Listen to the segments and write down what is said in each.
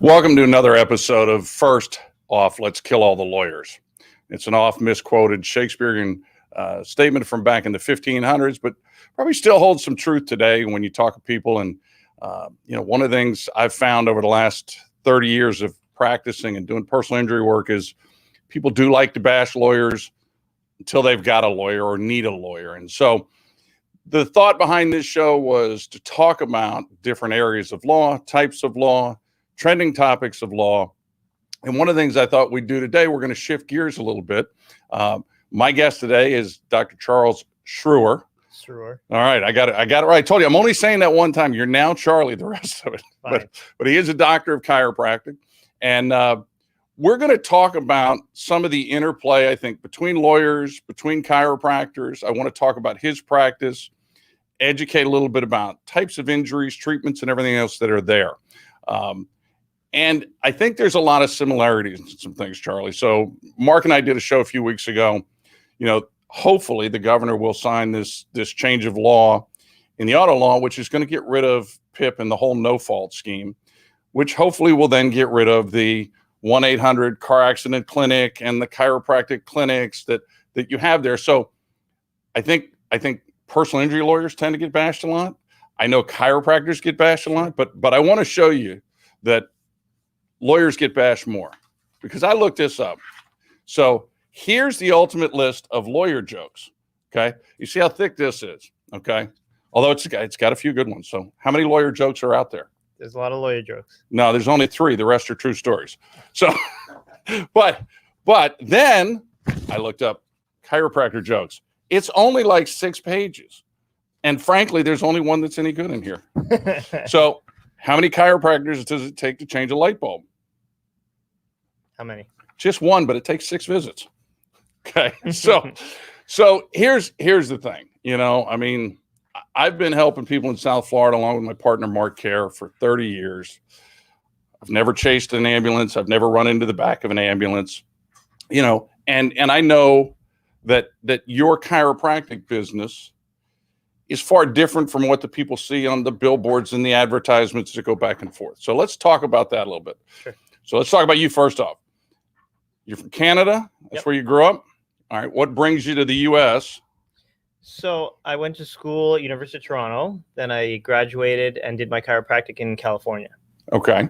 Welcome to another episode of First Off, Let's Kill All the Lawyers. It's an oft-misquoted Shakespearean statement from back in the 1500s, but probably still holds some truth today when you talk to people. And, one of the things I've found over the last 30 years of practicing and doing personal injury work is people do like to bash lawyers until they've got a lawyer or need a lawyer. And so the thought behind this show was to talk about different areas of law, types of law, trending topics of law. And one of the things I thought we'd do today, we're going to shift gears a little bit. My guest today is Dr. Charles Srour. Srour. All right, I got it right. I told you, I'm only saying that one time. You're now Charlie the rest of it. But he is a doctor of chiropractic. And we're going to talk about some of the interplay, I think, between lawyers, between chiropractors. I want to talk about his practice, educate a little bit about types of injuries, treatments, and everything else that are there. And I think there's a lot of similarities in some things, Charlie. So Mark and I did a show a few weeks ago. Hopefully the governor will sign this change of law in the auto law, which is going to get rid of PIP and the whole no-fault scheme, which hopefully will then get rid of the 1-800 car accident clinic and the chiropractic clinics that you have there. So I think personal injury lawyers tend to get bashed a lot. I know chiropractors get bashed a lot, but I want to show you that lawyers get bashed more because I looked this up. So here's the ultimate list of lawyer jokes. Okay. You see how thick this is. Okay. Although it's got a few good ones. So how many lawyer jokes are out there? There's a lot of lawyer jokes. No, there's only 3. The rest are true stories. So, but then I looked up chiropractor jokes. It's only like 6 pages. And frankly, there's only one that's any good in here. So how many chiropractors does it take to change a light bulb? How many? Just one, but it takes 6 visits. Okay. So here's the thing. I've been helping people in South Florida along with my partner, Mark Care, for 30 years. I've never chased an ambulance. I've never run into the back of an ambulance, and I know that your chiropractic business is far different from what the people see on the billboards and the advertisements that go back and forth. So let's talk about that a little bit. Sure. So let's talk about you first off. You're from Canada. That's Yep. where you grew up. All right. What brings you to the U.S.? So I went to school at University of Toronto. Then I graduated and did my chiropractic in California. Okay.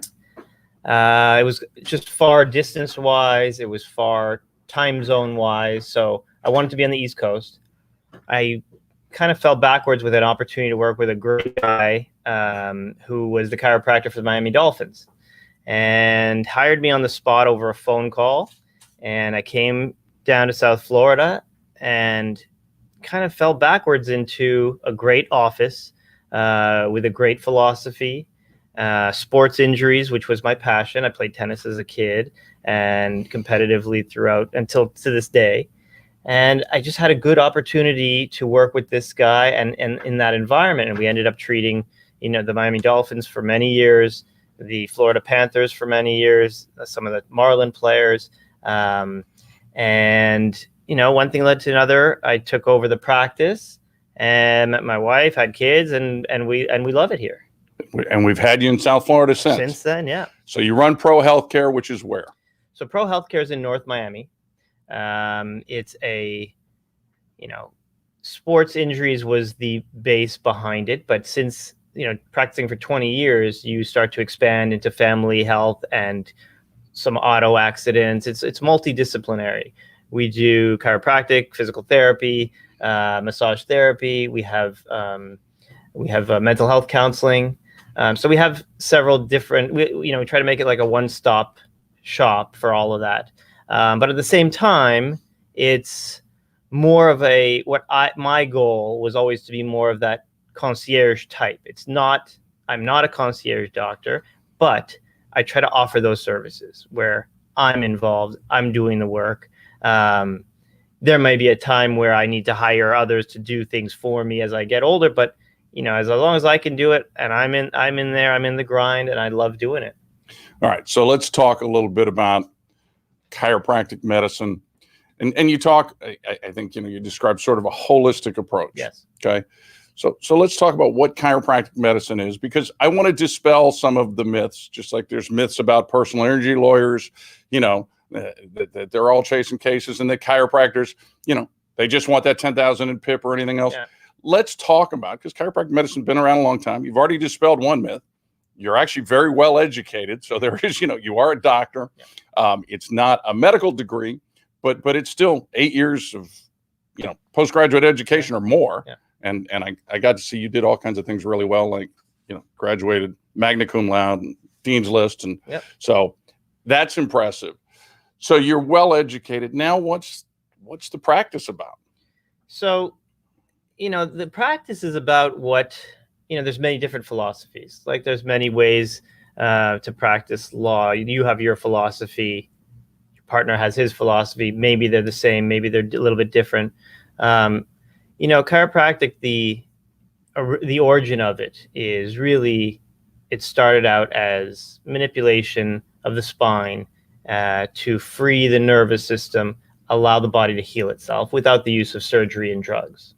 It was just far distance-wise. It was far time zone-wise. So I wanted to be on the East Coast. I kind of fell backwards with an opportunity to work with a great guy who was the chiropractor for the Miami Dolphins and hired me on the spot over a phone call. And I came down to South Florida and kind of fell backwards into a great office with a great philosophy, sports injuries, which was my passion. I played tennis as a kid and competitively throughout until to this day. And I just had a good opportunity to work with this guy and in that environment. And we ended up treating, the Miami Dolphins for many years, the Florida Panthers for many years, some of the Marlin players. One thing led to another. I took over the practice and met my wife, had kids, and we love it here. And we've had you in South Florida since. Since then, yeah. So you run Pro Healthcare, which is where? So Pro Healthcare is in North Miami. It's a, sports injuries was the base behind it. But since, practicing for 20 years, you start to expand into family health and some auto accidents. It's multidisciplinary. We do chiropractic, physical therapy, massage therapy. We have mental health counseling. So we have several different, we try to make it like a one-stop shop for all of that. But at the same time, it's more of my goal was always to be more of that concierge type. I'm not a concierge doctor, but I try to offer those services where I'm involved, I'm doing the work. There may be a time where I need to hire others to do things for me as I get older, but as long as I can do it and I'm in there, I'm in the grind and I love doing it. All right. So let's talk a little bit about chiropractic medicine. And you talk, I think, you describe sort of a holistic approach. Yes. Okay. So let's talk about what chiropractic medicine is, because I want to dispel some of the myths, just like there's myths about personal injury lawyers, that they're all chasing cases, and that chiropractors, they just want that 10,000 in PIP or anything else. Yeah. Let's talk about, because chiropractic medicine has been around a long time. You've already dispelled one myth. You're actually very well educated. So there is, you are a doctor. Yeah. It's not a medical degree, but it's still 8 years of, postgraduate education or more. Yeah. And I got to see you did all kinds of things really well, like, graduated magna cum laude and dean's list. And yep. So that's impressive. So you're well educated. Now what's the practice about? So, the practice is about what, there's many different philosophies. Like there's many ways to practice law. You have your philosophy, your partner has his philosophy. Maybe they're the same, maybe they're a little bit different. Chiropractic, the origin of it is really, it started out as manipulation of the spine to free the nervous system, allow the body to heal itself without the use of surgery and drugs.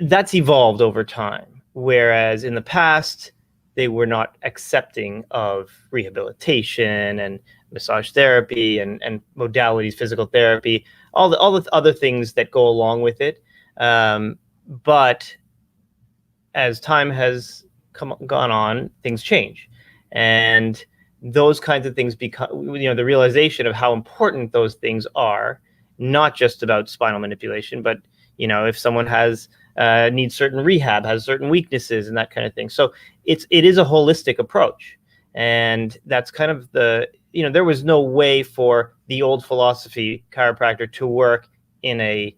That's evolved over time, whereas in the past, they were not accepting of rehabilitation and massage therapy and modalities, physical therapy, all the other things that go along with it. But as time has gone on, things change. And those kinds of things become, the realization of how important those things are, not just about spinal manipulation, but, if someone needs certain rehab, has certain weaknesses and that kind of thing. So it is a holistic approach. And that's kind of there was no way for the old philosophy chiropractor to work in a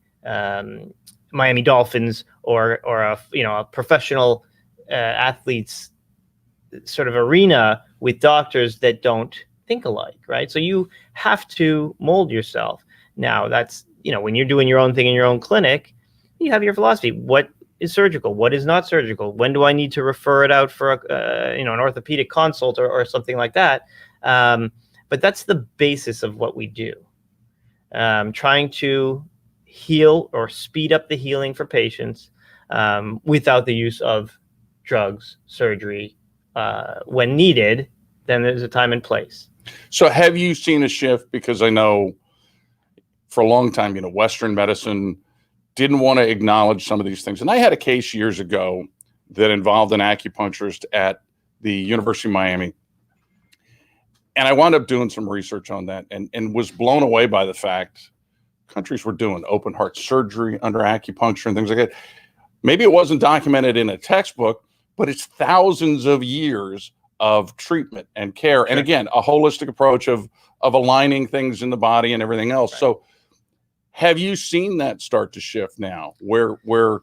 Miami Dolphins or a professional athletes sort of arena with doctors that don't think alike, right? So you have to mold yourself. Now that's, when you're doing your own thing in your own clinic, you have your philosophy. What is surgical? What is not surgical? When do I need to refer it out for an orthopedic consult or something like that? But that's the basis of what we do. Trying to heal or speed up the healing for patients without the use of drugs, surgery. When needed, then there's a time and place. So have you seen a shift? Because I know for a long time, Western medicine didn't want to acknowledge some of these things. And I had a case years ago that involved an acupuncturist at the University of Miami. And I wound up doing some research on that and was blown away by the fact countries were doing open heart surgery under acupuncture and things like that. Maybe it wasn't documented in a textbook, but it's thousands of years of treatment and care. Sure. And again, a holistic approach of aligning things in the body and everything else. Right. So have you seen that start to shift now where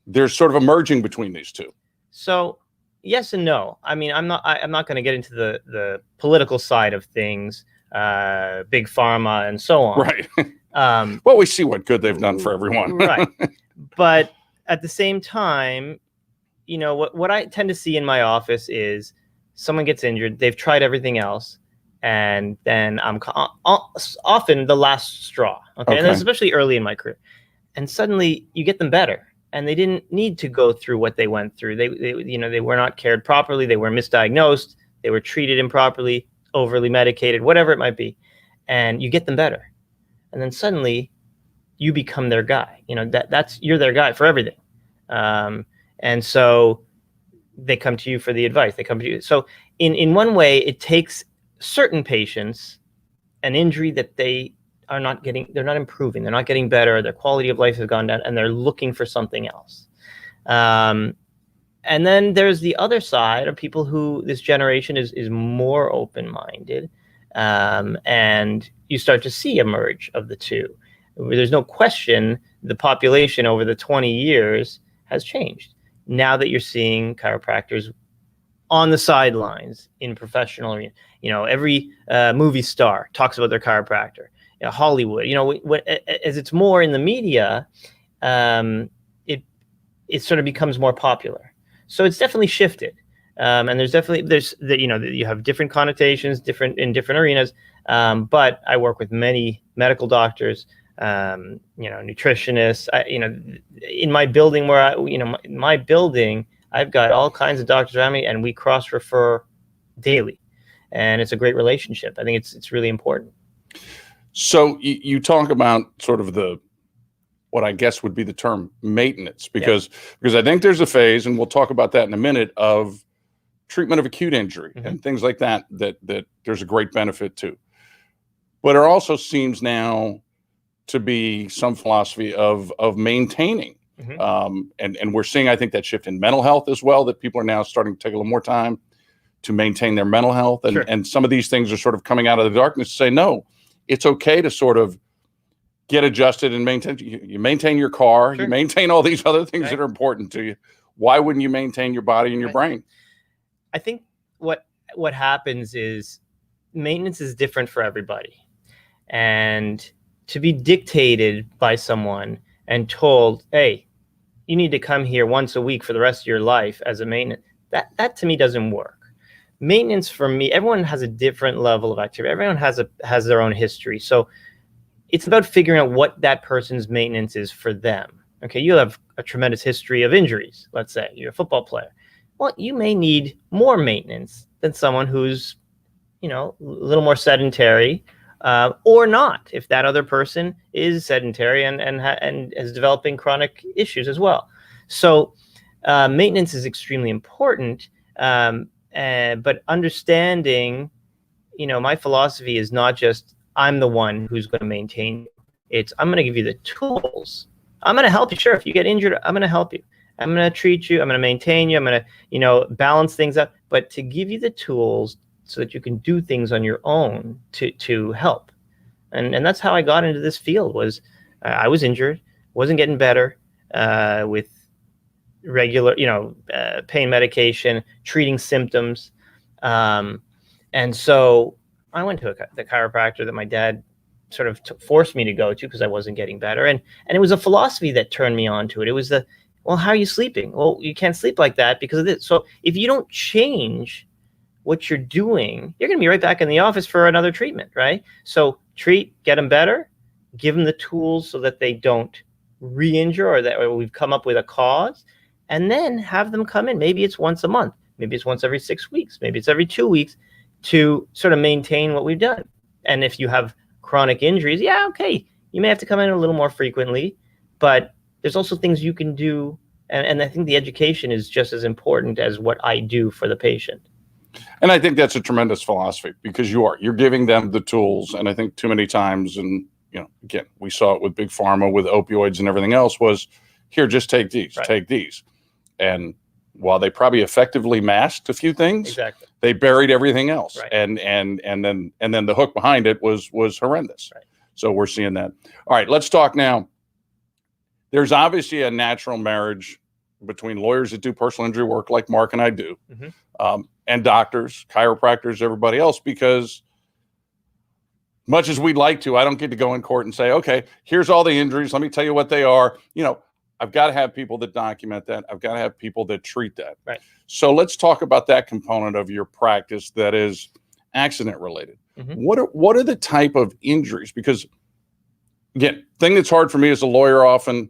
there's sort of a merging between these two? So yes and no. I mean, I'm not going to get into the political side of things, big pharma and so on. Right. Well, we see what good they've done for everyone. Right. But at the same time, what I tend to see in my office is someone gets injured, they've tried everything else, and then I'm often the last straw. Okay. And especially early in my career. And suddenly you get them better. And they didn't need to go through what they went through. They were not cared properly. They were misdiagnosed. They were treated improperly, overly medicated, whatever it might be. And you get them better. And then suddenly you become their guy. You're their guy for everything. And so they come to you for the advice. They come to you. So in one way, it takes certain patients an injury that they are not getting, they're not improving, they're not getting better, their quality of life has gone down, and they're looking for something else. And then there's the other side of people who this generation is more open-minded, and you start to see a merge of the two. There's no question the population over the 20 years has changed. Now that you're seeing chiropractors on the sidelines in professional arena, every movie star talks about their chiropractor. Hollywood, as it's more in the media, it sort of becomes more popular. So it's definitely shifted, and you have different connotations, in different arenas. But I work with many medical doctors nutritionists. In my building my building, I've got all kinds of doctors around me, and we cross refer daily, and it's a great relationship. I think it's really important. So you talk about sort of what I guess would be the term maintenance, because I think there's a phase, and we'll talk about that in a minute, of treatment of acute injury and things like that there's a great benefit to. But there also seems now to be some philosophy of maintaining. And we're seeing, I think, that shift in mental health as well, that people are now starting to take a little more time to maintain their mental health. And some of these things are sort of coming out of the darkness to say, no, it's okay to sort of get adjusted and maintain. You maintain your car, you maintain all these other things that are important to you. Why wouldn't you maintain your body and your brain? I think what happens is maintenance is different for everybody. And to be dictated by someone and told, hey, you need to come here once a week for the rest of your life as a maintenance, that to me doesn't work. Maintenance for me, everyone has a different level of activity. Everyone has their own history. So it's about figuring out what that person's maintenance is for them. Okay, you have a tremendous history of injuries. Let's say you're a football player. Well, you may need more maintenance than someone who's, a little more sedentary, or not, if that other person is sedentary and is developing chronic issues as well. So maintenance is extremely important, but understanding, my philosophy is not just I'm the one who's going to maintain you. It's I'm going to give you the tools. I'm going to help you. Sure, if you get injured, I'm going to help you. I'm going to treat you. I'm going to maintain you. I'm going to, balance things up. But to give you the tools so that you can do things on your own to help. And that's how I got into this field. Was I was injured, wasn't getting better with regular, pain medication, treating symptoms. And so I went to the chiropractor that my dad sort of forced me to go to because I wasn't getting better. And it was a philosophy that turned me on to it. It was well, how are you sleeping? Well, you can't sleep like that because of this. So if you don't change what you're doing, you're going to be right back in the office for another treatment, right? So treat, get them better, give them the tools so that they don't re-injure or we've come up with a cause, and then have them come in. Maybe it's once a month. Maybe it's once every 6 weeks. Maybe it's every 2 weeks to sort of maintain what we've done. And if you have chronic injuries, okay, you may have to come in a little more frequently, but there's also things you can do. And I think the education is just as important as what I do for the patient. And I think that's a tremendous philosophy, because you're giving them the tools. And I think too many times, and again, we saw it with big pharma, with opioids and everything else, was here, just take these, take these. And while they probably effectively masked a few things, they buried everything else. And then the hook behind it was horrendous. So we're seeing that. All right, let's talk now. There's obviously a natural marriage between lawyers that do personal injury work like Mark and I do, and doctors, chiropractors, everybody else, because much as we'd like to, I don't get to go in court and say, okay, here's all the injuries. Let me tell you what they are. I've got to have people that document that. I've got to have people that treat that. So let's talk about that component of your practice that is accident related. What are the type of injuries? Because again, thing that's hard for me as a lawyer, often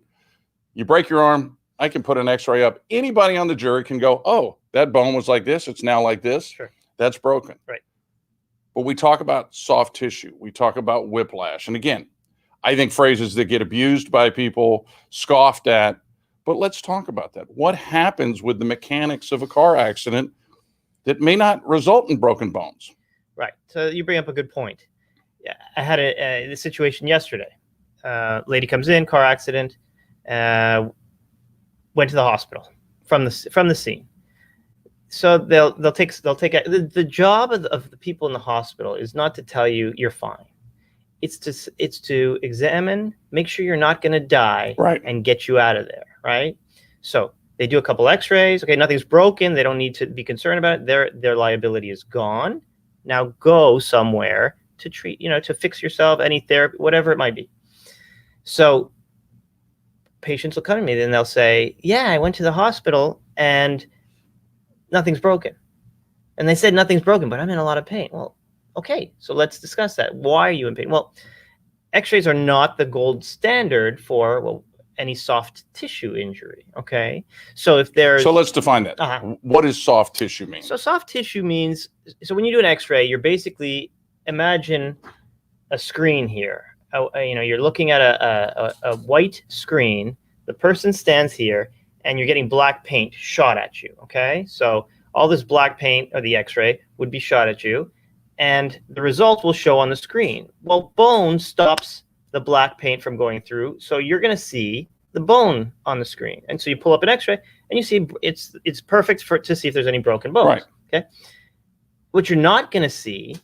you break your arm, I can put an x-ray up. Anybody on the jury can go, oh, that bone was like this. It's now like this. That's broken. But we talk about soft tissue. We talk about whiplash. And again, I think phrases that get abused by people, scoffed at. But let's talk about that. What happens with the mechanics of a car accident that may not result in broken bones? Right. So you bring up a good point. I had a situation yesterday. Lady comes in, car accident, went to the hospital from the scene. So they'll take the job of the people in the hospital is not to tell you you're fine. It's to examine, make sure you're not going to die, and get you out of there, right? So they do a couple x-rays. Okay, nothing's broken. They don't need to be concerned about it. Their liability is gone. Now go somewhere to treat, to fix yourself, any therapy, whatever it might be. So patients will come to me, then they'll say, yeah, I went to the hospital and nothing's broken. And they said nothing's broken, but I'm in a lot of pain. Well, okay, so let's discuss that. Why are you in pain? Well, X-rays are not the gold standard for, well, any soft tissue injury. Okay, so if there's, so let's define that. What does soft tissue mean? So soft tissue means, so when you do an X-ray, you're basically, imagine a screen here. You're looking at a white screen. The person stands here, and you're getting black paint shot at you. Okay, so all this black paint, or the X-ray, would be shot at you, and the result will show on the screen. Well, bone stops the black paint from going through, so you're going to see the bone on the screen. And so you pull up an X-ray, and you see it's perfect to see if there's any broken bones. Right. Okay. What you're not going to see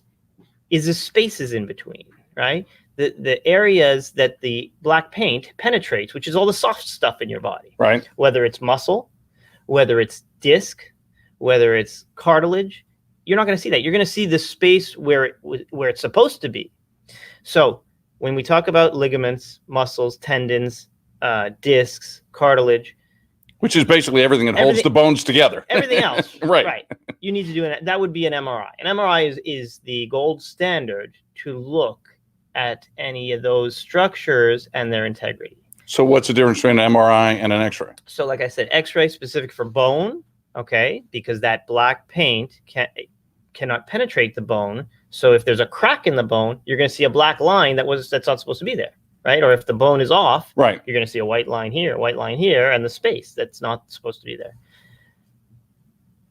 is the spaces in between, right? The areas that the black paint penetrates, which is all the soft stuff in your body. Right. Whether it's muscle, whether it's disc, whether it's cartilage, you're not going to see that. You're going to see the space where it's supposed to be. So when we talk about ligaments, muscles, tendons, discs, cartilage, which is basically everything that holds the bones together. Everything else, right? You need to do it. That would be an MRI. An MRI is the gold standard to look at any of those structures and their integrity. So what's the difference between an MRI and an X-ray? So like I said, X-ray specific for bone, okay, because that black paint cannot penetrate the bone. So if there's a crack in the bone, you're going to see a black line that's not supposed to be there, right? Or if the bone is off, right, you're going to see a white line here, and the space that's not supposed to be there.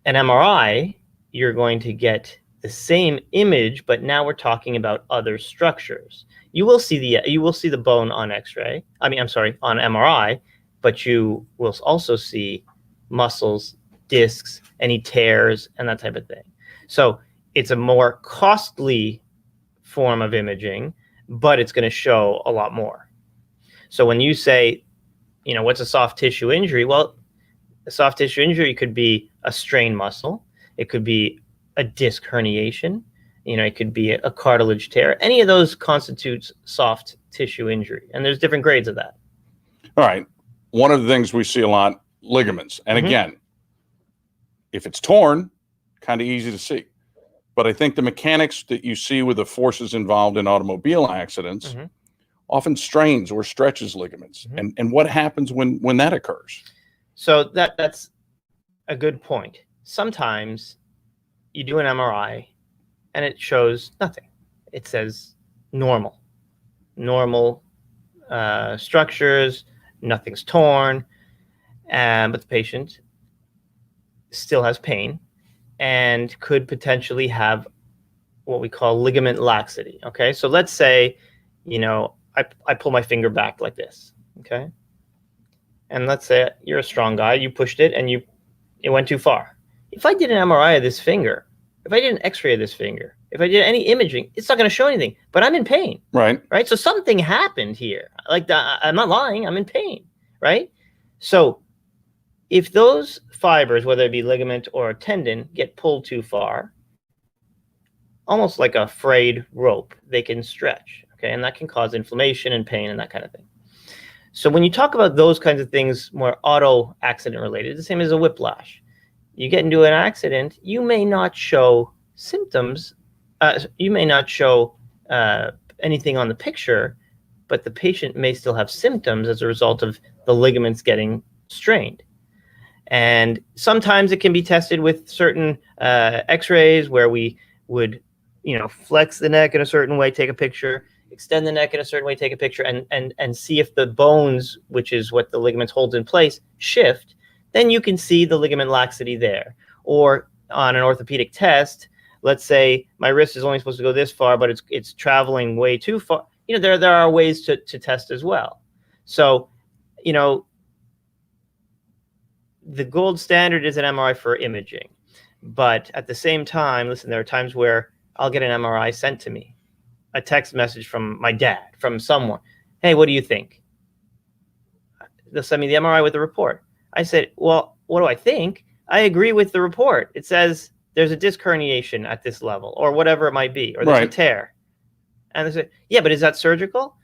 An MRI, you're going to get the same image, but now we're talking about other structures. You will see the bone on X-ray. On MRI, but you will also see muscles, discs, any tears, and that type of thing. So it's a more costly form of imaging, but it's going to show a lot more. So when you say, what's a soft tissue injury? Well, a soft tissue injury could be a strained muscle. It could be a disc herniation. It could be a cartilage tear. Any of those constitutes soft tissue injury. And there's different grades of that. All right. One of the things we see a lot, ligaments. And again, if it's torn, kind of easy to see. But I think the mechanics that you see with the forces involved in automobile accidents often strains or stretches ligaments. And what happens when that occurs? So that's a good point. Sometimes you do an MRI and it shows nothing. It says normal structures, nothing's torn, but the patient still has pain and could potentially have what we call ligament laxity. Okay, so let's say, I pull my finger back like this. Okay, and let's say you're a strong guy, you pushed it and it went too far. If I did an MRI of this finger, if I did an X-ray of this finger, if I did any imaging, it's not going to show anything, but I'm in pain. Right. So something happened here. I'm not lying, I'm in pain, right? So if those fibers, whether it be ligament or a tendon, get pulled too far, almost like a frayed rope, they can stretch, okay? And that can cause inflammation and pain and that kind of thing. So when you talk about those kinds of things, more auto accident related, the same as a whiplash. You get into an accident, you may not show symptoms, you may not show anything on the picture, but the patient may still have symptoms as a result of the ligaments getting strained. And sometimes it can be tested with certain X-rays where we would, flex the neck in a certain way, take a picture, extend the neck in a certain way, take a picture, and see if the bones, which is what the ligaments hold in place, shift. Then you can see the ligament laxity there. Or on an orthopedic test, let's say my wrist is only supposed to go this far, but it's traveling way too far. There are ways to test as well. So, the gold standard is an MRI for imaging. But at the same time, listen, there are times where I'll get an MRI sent to me, a text message from my dad, from someone. Hey, what do you think? They'll send me the MRI with the report. I said, well, what do I think? I agree with the report. It says there's a disc herniation at this level, or whatever it might be, or there's a tear. And they say, yeah, but is that surgical?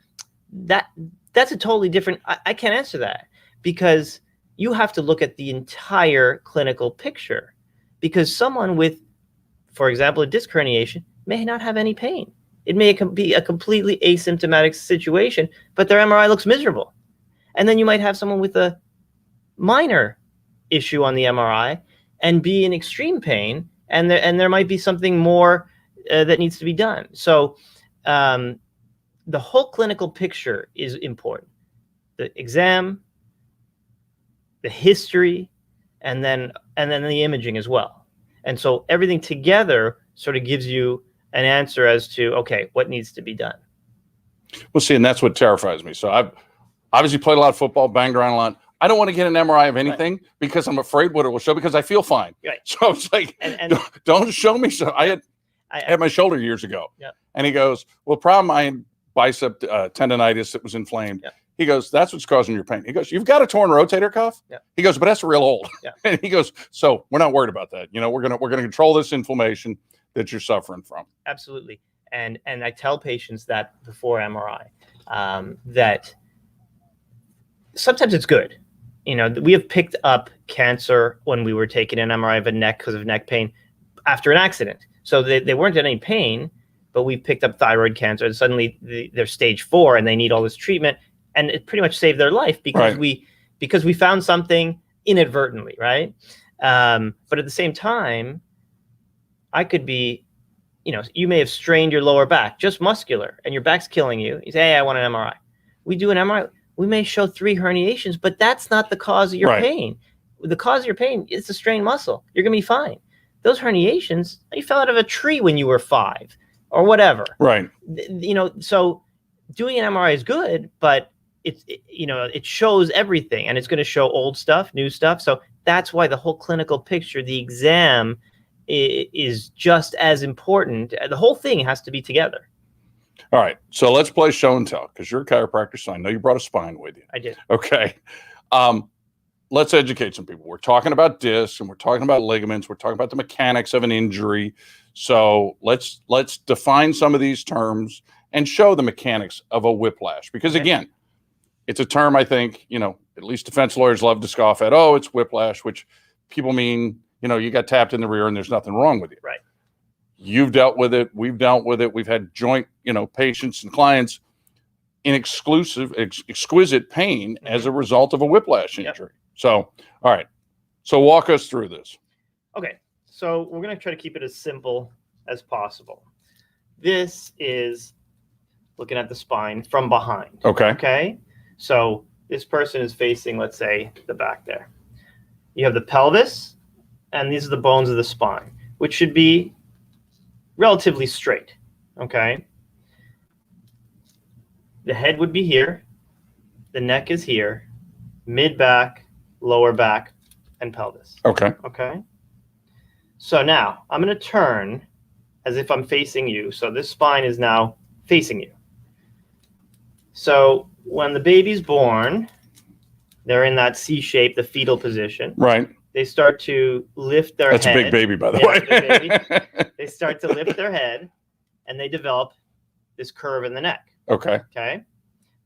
That's a totally different, I can't answer that, because you have to look at the entire clinical picture, because someone with, for example, a disc herniation may not have any pain. It may be a completely asymptomatic situation, but their MRI looks miserable. And then you might have someone with a minor issue on the MRI and be in extreme pain, and there might be something more that needs to be done. So the whole clinical picture is important. The exam, the history, and then the imaging as well. And so everything together sort of gives you an answer as to, okay, what needs to be done. Well, see, and that's what terrifies me. So I've obviously played a lot of football, banged around a lot. I don't want to get an MRI of anything because I'm afraid what it will show, because I feel fine. Right. So it's like, don't show me. So I had my shoulder years ago, and he goes, well, problem, I had bicep tendonitis that was inflamed. Yeah. He goes, that's what's causing your pain. He goes, you've got a torn rotator cuff. Yeah. He goes, but that's real old. Yeah. And he goes, so we're not worried about that. You know, we're gonna control this inflammation that you're suffering from. Absolutely. And I tell patients that before MRI, that sometimes it's good. You know, we have picked up cancer when we were taking an MRI of a neck because of neck pain after an accident. So they weren't in any pain, but we picked up thyroid cancer, and suddenly they're stage 4 and they need all this treatment, and it pretty much saved their life because we found something inadvertently, right? But at the same time, I could be, you may have strained your lower back, just muscular, and your back's killing you. You say, hey, I want an MRI. We do an MRI. We may show 3 herniations, but that's not the cause of your pain. The cause of your pain is the strained muscle. You're going to be fine. Those herniations, you fell out of a tree when you were 5 or whatever. Right. So doing an MRI is good, but it shows everything, and it's going to show old stuff, new stuff. So that's why the whole clinical picture, the exam, is just as important. The whole thing has to be together. All right, so let's play show and tell, because you're a chiropractor, so I know you brought a spine with you. I did. Okay. Let's educate some people. We're talking about discs, and we're talking about ligaments. We're talking about the mechanics of an injury. So let's define some of these terms and show the mechanics of a whiplash, because again, it's a term I think, at least defense lawyers love to scoff at. Oh, it's whiplash, which people mean, you got tapped in the rear and there's nothing wrong with you. Right. You've dealt with it. We've dealt with it. We've had joint, patients and clients in exquisite pain as a result of a whiplash injury. So, all right. So walk us through this. Okay. So we're going to try to keep it as simple as possible. This is looking at the spine from behind. Okay. Okay. So this person is facing, let's say, the back there. You have the pelvis, and these are the bones of the spine, which should be relatively straight. Okay. The head would be here. The neck is here. Mid back, lower back, and pelvis. Okay. Okay. So now I'm going to turn as if I'm facing you. So this spine is now facing you. So when the baby's born, they're in that C shape, the fetal position. Right. They start to lift their head. That's a big baby, by the way. They start to lift their head, and they develop this curve in the neck. Okay. Okay.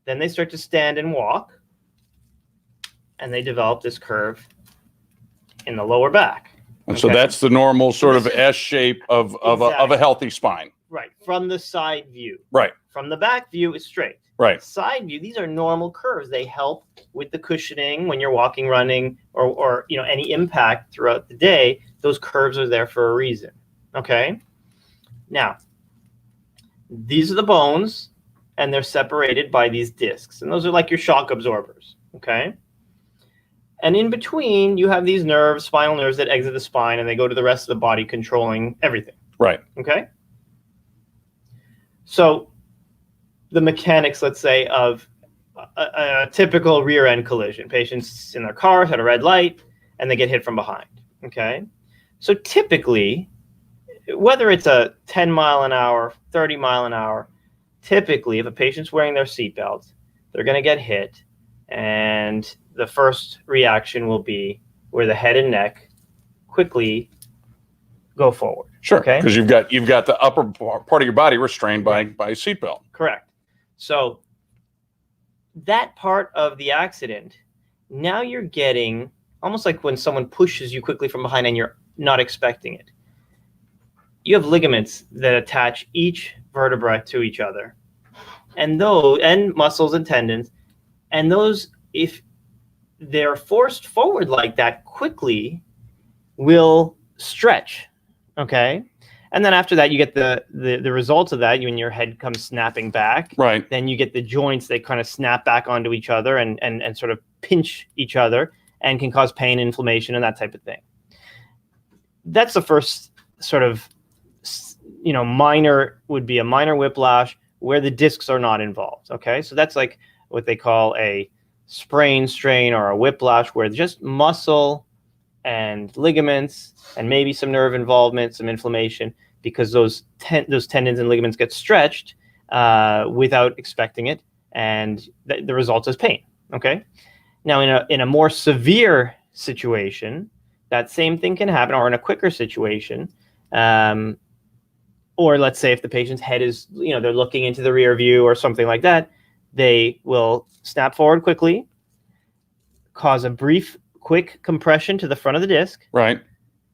Then they start to stand and walk, and they develop this curve in the lower back. And so that's the normal sort of S shape of a healthy spine. Right. From the side view. Right. From the back view, it's straight. Right. Side view, these are normal curves. They help with the cushioning when you're walking, running, or any impact throughout the day. Those curves are there for a reason. Okay. Now, these are the bones, and they're separated by these discs, and those are like your shock absorbers. Okay. And in between, you have these nerves, spinal nerves that exit the spine, and they go to the rest of the body, controlling everything. Right. Okay. So the mechanics, let's say, of a typical rear end collision. Patients in their cars had a red light, and they get hit from behind. Okay. So typically, whether it's a 10 mile an hour, 30 mile an hour, typically, if a patient's wearing their seatbelt, they're going to get hit, and the first reaction will be where the head and neck quickly go forward. Sure. Okay. Because you've got the upper part of your body restrained by a seatbelt. Correct. So that part of the accident, now you're getting almost like when someone pushes you quickly from behind and you're not expecting it. you have ligaments that attach each vertebra to each other, and muscles and tendons, and those, if they're forced forward like that quickly, will stretch. Okay. And then after that, you get the result of that. When your head comes snapping back, right? Then you get the joints that kind of snap back onto each other and sort of pinch each other and can cause pain, inflammation, and that type of thing. That's the first sort of, minor whiplash where the discs are not involved. Okay, so that's like what they call a sprain, strain, or a whiplash, where just muscle and ligaments and maybe some nerve involvement, some inflammation, because those tendons and ligaments get stretched without expecting it, and the result is pain. Okay. Now, in a more severe situation, that same thing can happen, or in a quicker situation, or let's say if the patient's head is, they're looking into the rear view or something like that, they will snap forward quickly, cause a quick compression to the front of the disc, right,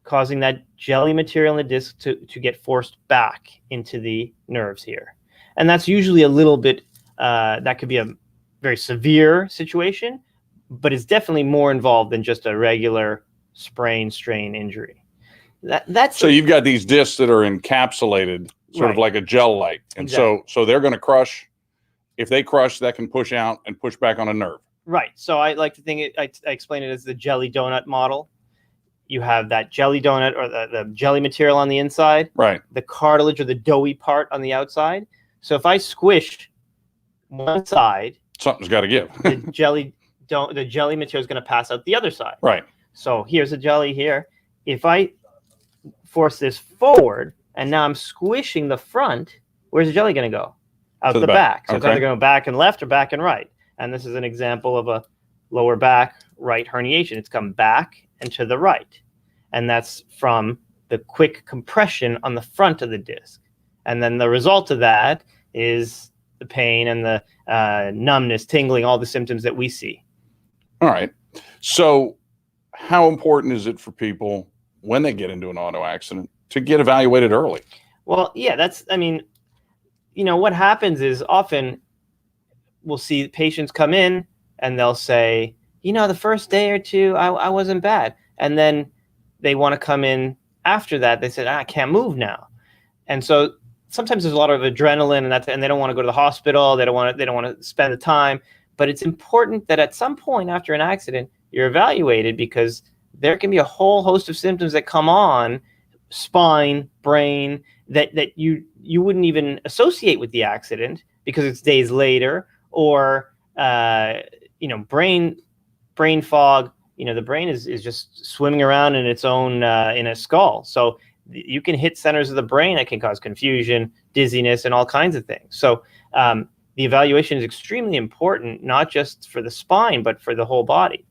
causing that jelly material in the disc to get forced back into the nerves here. And that's usually a little bit, that could be a very severe situation, but it's definitely more involved than just a regular sprain, strain injury. So you've got these discs that are encapsulated, sort of like a gel-like. And exactly. so they're going to crush. If they crush, that can push out and push back on a nerve. Right. So I like to think I explain it as the jelly donut model. You have that jelly donut, or the jelly material on the inside, right? The cartilage or the doughy part on the outside. So if I squish one side, something's got to give. the jelly material is going to pass out the other side. Right. So here's a jelly here. If I force this forward and now I'm squishing the front, where's the jelly going to go? Out the back. So it's either going back and left or back and right. And this is an example of a lower back right herniation. It's come back and to the right. And that's from the quick compression on the front of the disc. And then the result of that is the pain and the numbness, tingling, all the symptoms that we see. All right. So how important is it for people when they get into an auto accident to get evaluated early? Well, yeah, what happens is often we'll see patients come in and they'll say, the first day or two, I wasn't bad. And then they want to come in after that. They said, I can't move now. And so sometimes there's a lot of adrenaline and they don't want to go to the hospital. They don't want to spend the time. But it's important that at some point after an accident, you're evaluated, because there can be a whole host of symptoms that come on, spine, brain, that you wouldn't even associate with the accident because it's days later, or brain fog. The brain is just swimming around in its own in a skull. So you can hit centers of the brain that can cause confusion, dizziness, and all kinds of things. So the evaluation is extremely important, not just for the spine, but for the whole body.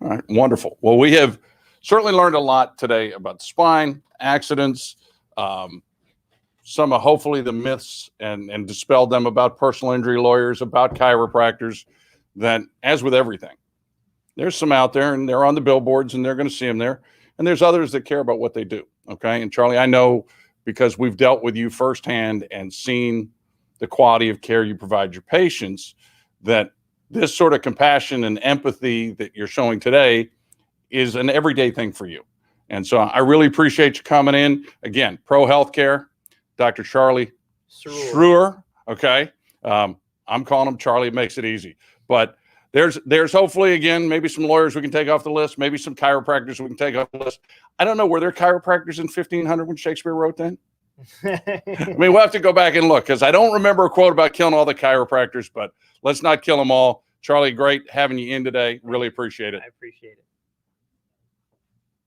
All right, wonderful. Well, we have certainly learned a lot today about the spine, accidents, some of hopefully the myths, and dispelled them about personal injury lawyers, about chiropractors, that as with everything, there's some out there and they're on the billboards and they're going to see them there. And there's others that care about what they do. Okay. And Charlie, I know, because we've dealt with you firsthand and seen the quality of care you provide your patients, that this sort of compassion and empathy that you're showing today is an everyday thing for you. And so I really appreciate you coming in. Again, Pro Healthcare, Dr. Charlie Srour. Okay. I'm calling him Charlie. It makes it easy. But there's hopefully, again, maybe some lawyers we can take off the list, maybe some chiropractors we can take off the list. I don't know. Were there chiropractors in 1500 when Shakespeare wrote then? I mean, we'll have to go back and look, because I don't remember a quote about killing all the chiropractors, but let's not kill them all. Charlie, great having you in today. Really appreciate it. I appreciate it.